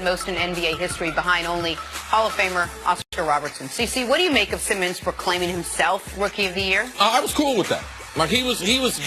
most in NBA history, behind only Hall of Famer Oscar Robertson. CC, what do you make of Simmons proclaiming himself Rookie of the Year? I was cool with that. Like he was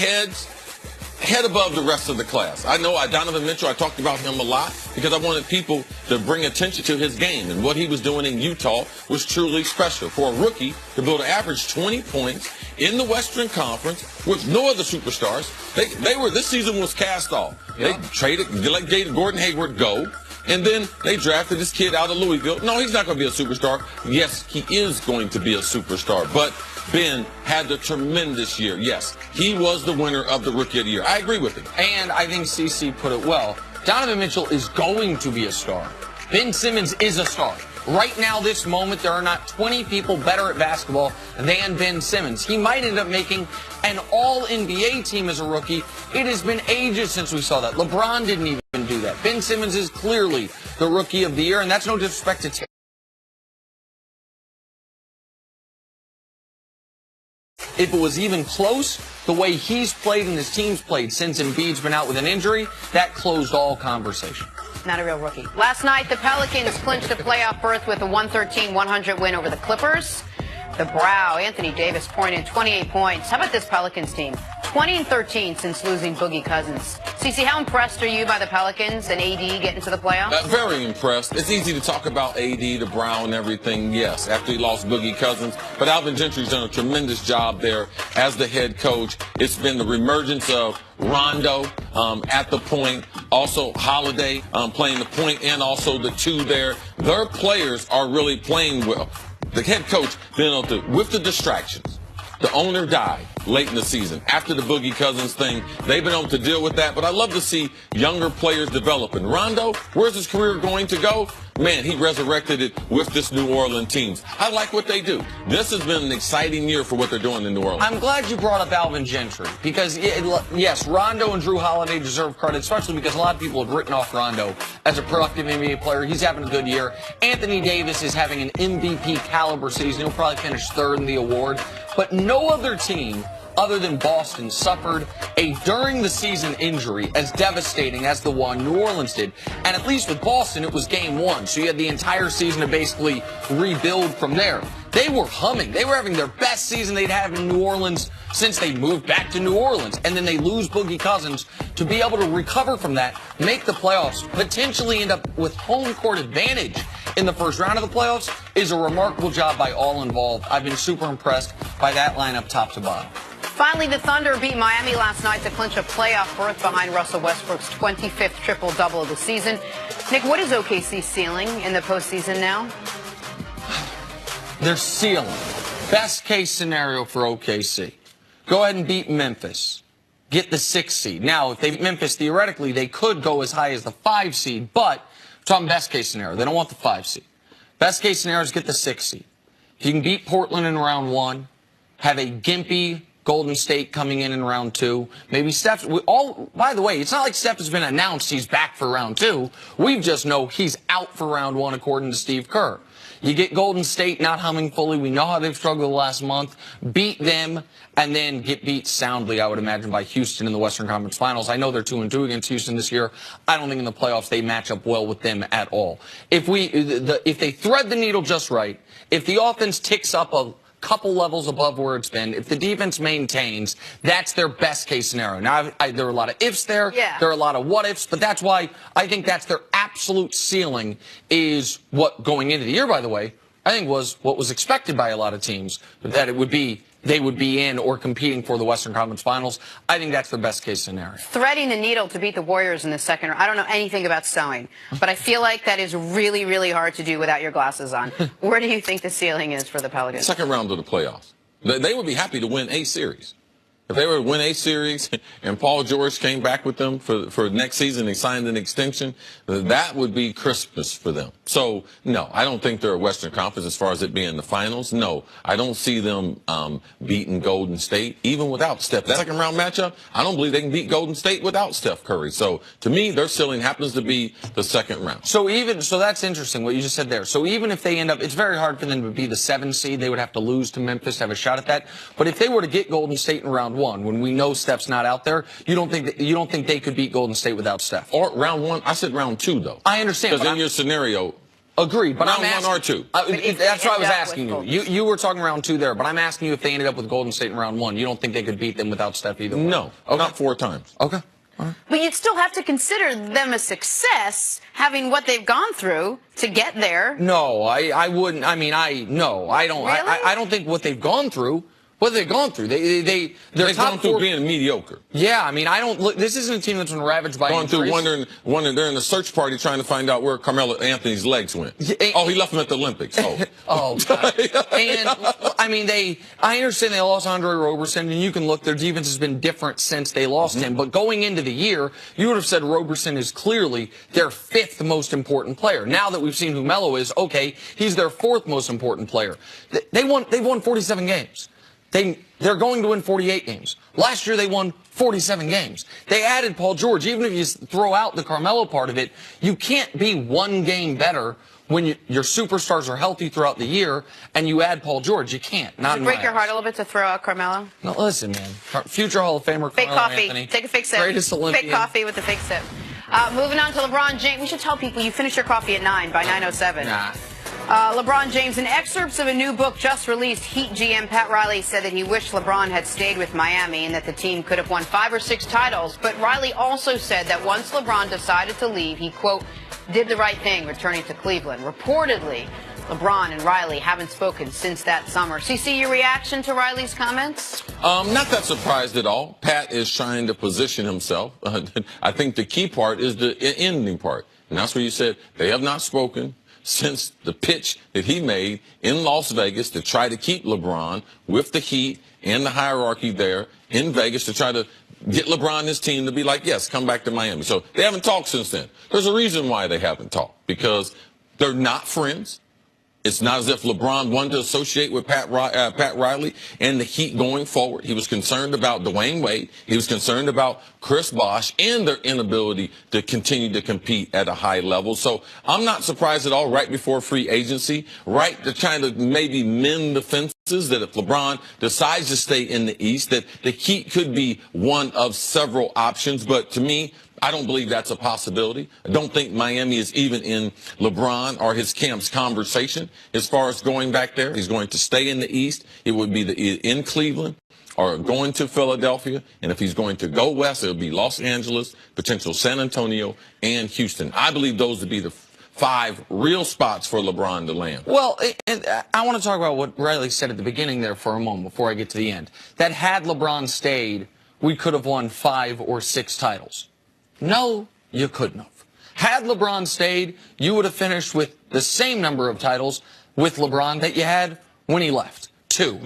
head above the rest of the class. I know Donovan Mitchell, I talked about him a lot because I wanted people to bring attention to his game, and what he was doing in Utah was truly special. For a rookie to build an average 20 points in the Western Conference with no other superstars, this season was cast off. Yeah. They traded, let Gordon Hayward go, and then they drafted this kid out of Louisville. No, he's not going to be a superstar. Yes, he is going to be a superstar, but Ben had a tremendous year. Yes, he was the winner of the Rookie of the Year. I agree with him. And I think CC put it well. Donovan Mitchell is going to be a star. Ben Simmons is a star. Right now, this moment, there are not 20 people better at basketball than Ben Simmons. He might end up making an all-NBA team as a rookie. It has been ages since we saw that. LeBron didn't even do that. Ben Simmons is clearly the Rookie of the Year, and that's no disrespect to If it was even close, the way he's played and his team's played since Embiid's been out with an injury, that closed all conversation. Not a real rookie. Last night, the Pelicans clinched a playoff berth with a 113-100 win over the Clippers. The Brow, Anthony Davis, pouring in 28 points. How about this Pelicans team? 20-13 since losing Boogie Cousins. CC, how impressed are you by the Pelicans and AD getting to the playoffs? Very impressed. It's easy to talk about AD, the Brow, and everything, yes, after he lost Boogie Cousins. But Alvin Gentry's done a tremendous job there as the head coach. It's been the reemergence of Rondo at the point, also Holiday playing the point and also the two there. Their players are really playing well. The head coach been able to, with the distractions. The owner died late in the season. After the Boogie Cousins thing, they've been able to deal with that. But I love to see younger players develop. And Rondo, where's his career going to go? Man, he resurrected it with this New Orleans team. I like what they do. This has been an exciting year for what they're doing in New Orleans. I'm glad you brought up Alvin Gentry because, yes, Rondo and Drew Holiday deserve credit, especially because a lot of people have written off Rondo as a productive NBA player. He's having a good year. Anthony Davis is having an MVP caliber season. He'll probably finish third in the award. But no other team other than Boston suffered a during-the-season injury as devastating as the one New Orleans did. And at least with Boston, it was game one, so you had the entire season to basically rebuild from there. They were humming. They were having their best season they'd had in New Orleans since they moved back to New Orleans. And then they lose Boogie Cousins. To be able to recover from that, make the playoffs, potentially end up with home court advantage in the first round of the playoffs is a remarkable job by all involved. I've been super impressed by that lineup top to bottom. Finally, the Thunder beat Miami last night to clinch a playoff berth behind Russell Westbrook's 25th triple-double of the season. Nick, what is OKC's ceiling in the postseason now? Their ceiling. Best case scenario for OKC. Go ahead and beat Memphis. Get the 6th seed. Now, if they beat Memphis, theoretically, they could go as high as the 5 seed, but I'm talking best case scenario. They don't want the 5 seed. Best case scenario is get the 6th seed. If you can beat Portland in round 1, have a gimpy Golden State coming in round 2. Maybe Steph. By the way, it's not like Steph has been announced he's back for round 2. We just know he's out for round 1, according to Steve Kerr. You get Golden State not humming fully. We know how they've struggled the last month. Beat them, and then get beat soundly, I would imagine, by Houston in the Western Conference Finals. I know they're 2-2 against Houston this year. I don't think in the playoffs they match up well with them at all. If they thread the needle just right, if the offense ticks up a couple levels above where it's been, if the defense maintains, that's their best case scenario. Now, there are a lot of ifs there. Yeah. There are a lot of what ifs, but that's why I think that's their absolute ceiling is what going into the year, by the way, I think was what was expected by a lot of teams, that they would be in or competing for the Western Conference Finals. I think that's their best case scenario. Threading the needle to beat the Warriors in the second round. I don't know anything about sewing, but I feel like that is really, really hard to do without your glasses on. Where do you think the ceiling is for the Pelicans? Second round of the playoffs. They would be happy to win a series. If they were to win a series and Paul George came back with them for next season, they signed an extension, that would be Christmas for them. So, no, I don't think they're a Western Conference as far as it being the finals. No, I don't see them beating Golden State, even without Steph. That second round matchup, I don't believe they can beat Golden State without Steph Curry. So, to me, their ceiling happens to be the second round. So that's interesting what you just said there. So even if they end up, it's very hard for them to be the 7 seed. They would have to lose to Memphis to have a shot at that. But if they were to get Golden State in round one, when we know Steph's not out there, you don't think they could beat Golden State without Steph? Or round one? I said round two, though. I understand. Because in your scenario, agreed, but round I'm asking, one or two. That's what I was asking you. You were talking round two there, but I'm asking you if they ended up with Golden State in round one. You don't think they could beat them without Steph either? No, not 4 times. Okay. All right. But you'd still have to consider them a success, having what they've gone through to get there. No, I wouldn't. I mean, I don't. Really? I don't think what they've gone through. What they've gone through, they're They've top gone through four. being mediocre. Yeah, I mean, I don't look. This isn't a team that's been ravaged by Going through injuries. wondering, they're in the search party trying to find out where Carmelo Anthony's legs went. Oh, he left them at the Olympics. Oh, oh, God. And I mean, I understand they lost Andre Roberson, and you can look. Their defense has been different since they lost him. But going into the year, you would have said Roberson is clearly their 5th most important player. Now that we've seen who Melo is, okay, he's their 4th most important player. They've won 47 games. They're going to win 48 games. Last year, they won 47 games. They added Paul George. Even if you throw out the Carmelo part of it, you can't be 1 game better when your superstars are healthy throughout the year and you add Paul George. You can't. Not Does it break your heart a little bit to throw out Carmelo? No, listen, man. Future Hall of Famer Fake Carmelo coffee. Anthony. Take a fake sip. Greatest Olympian. Fake coffee with a fake sip. Moving on to LeBron James. We should tell people you finish your coffee at 9 by 9:07. Nah. LeBron James, in excerpts of a new book just released, Heat GM Pat Riley said that he wished LeBron had stayed with Miami and that the team could have won 5 or 6 titles. But Riley also said that once LeBron decided to leave, he, quote, did the right thing returning to Cleveland. Reportedly, LeBron and Riley haven't spoken since that summer. CC, your reaction to Riley's comments? Not that surprised at all. Pat is trying to position himself. I think the key part is the ending part. And that's where you said they have not spoken since the pitch that he made in Las Vegas to try to keep LeBron with the Heat and the hierarchy there in Vegas to try to get LeBron and his team to be like, yes, come back to Miami. So they haven't talked since then. There's a reason why they haven't talked, because they're not friends. It's not as if LeBron wanted to associate with Pat Riley and the Heat going forward. He was concerned about Dwayne Wade. He was concerned about Chris Bosh and their inability to continue to compete at a high level. So I'm not surprised at all right before free agency, right to trying to maybe mend the fences, that if LeBron decides to stay in the East, that the Heat could be one of several options. But to me, I don't believe that's a possibility. I don't think Miami is even in LeBron or his camp's conversation as far as going back there. He's going to stay in the East. It would be in Cleveland or going to Philadelphia. And if he's going to go west, it would be Los Angeles, potential San Antonio, and Houston. I believe those would be the 5 real spots for LeBron to land. Well, and I want to talk about what Riley said at the beginning there for a moment before I get to the end. That had LeBron stayed, we could have won 5 or 6 titles. No, you couldn't have. Had LeBron stayed, you would have finished with the same number of titles with LeBron that you had when he left. 2.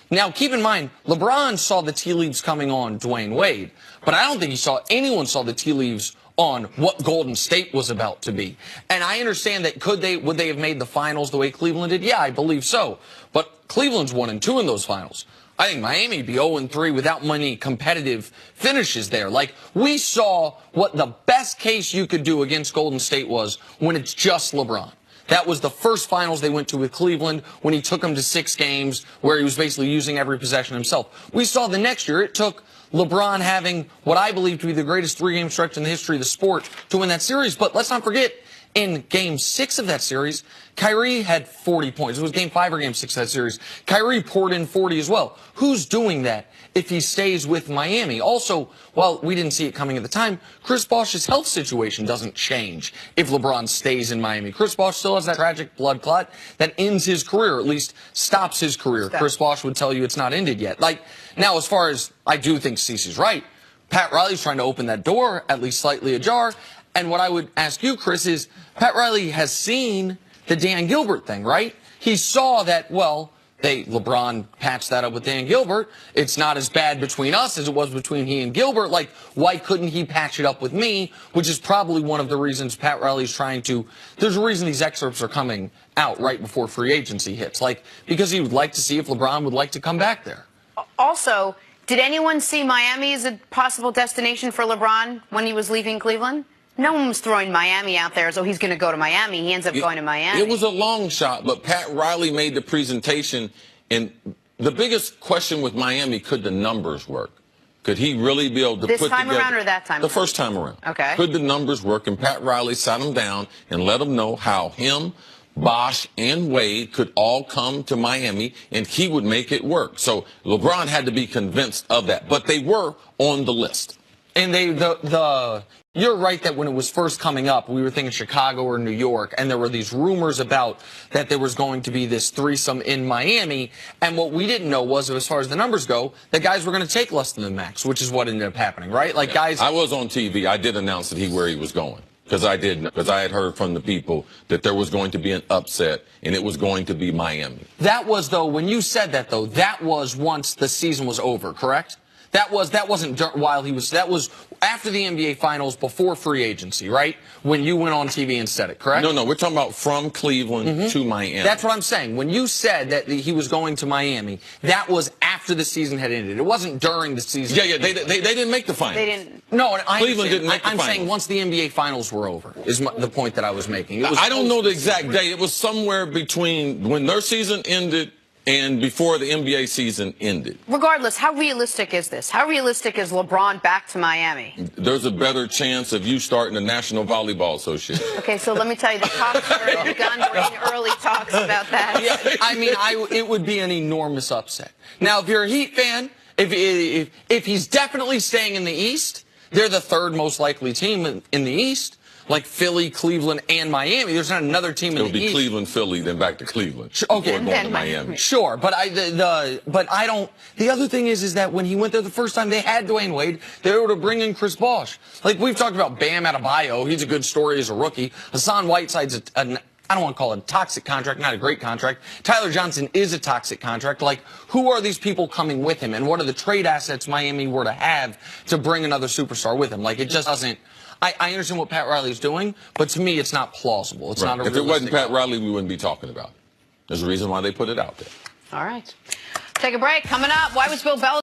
Now keep in mind, LeBron saw the tea leaves coming on Dwayne Wade, but I don't think anyone saw the tea leaves on what Golden State was about to be. And I understand that would they have made the finals the way Cleveland did? Yeah, I believe so. But Cleveland's 1-2 in those finals. I think Miami would be 0-3 without many competitive finishes there. We saw what the best case you could do against Golden State was when it's just LeBron. That was the first finals they went to with Cleveland when he took them to 6 games where he was basically using every possession himself. We saw the next year it took LeBron having what I believe to be the greatest 3-game stretch in the history of the sport to win that series. But let's not forget, in Game 6 of that series, Kyrie had 40 points. It was Game 5 or Game 6 of that series. Kyrie poured in 40 as well. Who's doing that if he stays with Miami? Also, while we didn't see it coming at the time, Chris Bosh's health situation doesn't change if LeBron stays in Miami. Chris Bosh still has that tragic blood clot that ends his career, or at least stops his career. Chris Bosh would tell you it's not ended yet. Now, as far as I do think Cece's right, Pat Riley's trying to open that door, at least slightly ajar. And what I would ask you, Chris, is Pat Riley has seen the Dan Gilbert thing, right? He saw that, LeBron patched that up with Dan Gilbert. It's not as bad between us as it was between he and Gilbert. Why couldn't he patch it up with me? Which is probably one of the reasons Pat Riley's trying to. There's a reason these excerpts are coming out right before free agency hits. Because he would like to see if LeBron would like to come back there. Also, did anyone see Miami as a possible destination for LeBron when he was leaving Cleveland? No one was throwing Miami out there as though he's going to go to Miami. He ends up going to Miami. It was a long shot, but Pat Riley made the presentation, and the biggest question with Miami, could the numbers work? Could he really be able to This put time together around or that time the around? first time around? Okay. Could the numbers work? And Pat Riley sat him down and let him know how him, Bosh, and Wade could all come to Miami, and he would make it work. So LeBron had to be convinced of that. But they were on the list. And you're right that when it was first coming up, we were thinking Chicago or New York, and there were these rumors about that there was going to be this threesome in Miami. And what we didn't know was, as far as the numbers go, that guys were going to take less than the max, which is what ended up happening, right? Like, guys. I was on TV. I did announce that where he was going. Because I had heard from the people that there was going to be an upset, and it was going to be Miami. That was, though, when you said that, though, that was once the season was over, correct? That wasn't while he was. That was after the NBA Finals, before free agency, right? When you went on TV and said it, correct? No, we're talking about from Cleveland to Miami. That's what I'm saying. When you said that he was going to Miami, that was after the season had ended. It wasn't during the season. Yeah. They didn't make the finals. They didn't. No, Cleveland didn't make the I'm finals. saying once the NBA Finals were over is the point that I was making. I don't know the exact day. It was somewhere between when their season ended and before the NBA season ended. Regardless, how realistic is this? How realistic is LeBron back to Miami? There's a better chance of you starting the National Volleyball Association. Okay, so let me tell you, the talks have already begun. We're in early talks about that. Yeah, I mean, it would be an enormous upset. Now, if you're a Heat fan, if he's definitely staying in the East, they're the third most likely team in the East. Like Philly, Cleveland, and Miami. There's not another team in the East. It'll be Cleveland, Philly, then back to Cleveland. Okay, before going to Miami. Sure, but I don't. The other thing is that when he went there the first time, they had Dwayne Wade. They were able to bring in Chris Bosh. Like we've talked about Bam Adebayo. He's a good story as a rookie. Hassan Whiteside's I don't want to call it a toxic contract, not a great contract. Tyler Johnson is a toxic contract. Like, who are these people coming with him, and what are the trade assets Miami were to have to bring another superstar with him? Like, it just doesn't. I understand what Pat Riley's doing, but to me, it's not plausible. It's Right. not a If it wasn't Pat realistic Riley, we wouldn't be talking about it. There's a reason why they put it out there. All right. Take a break. Coming up, why was Bill Belichick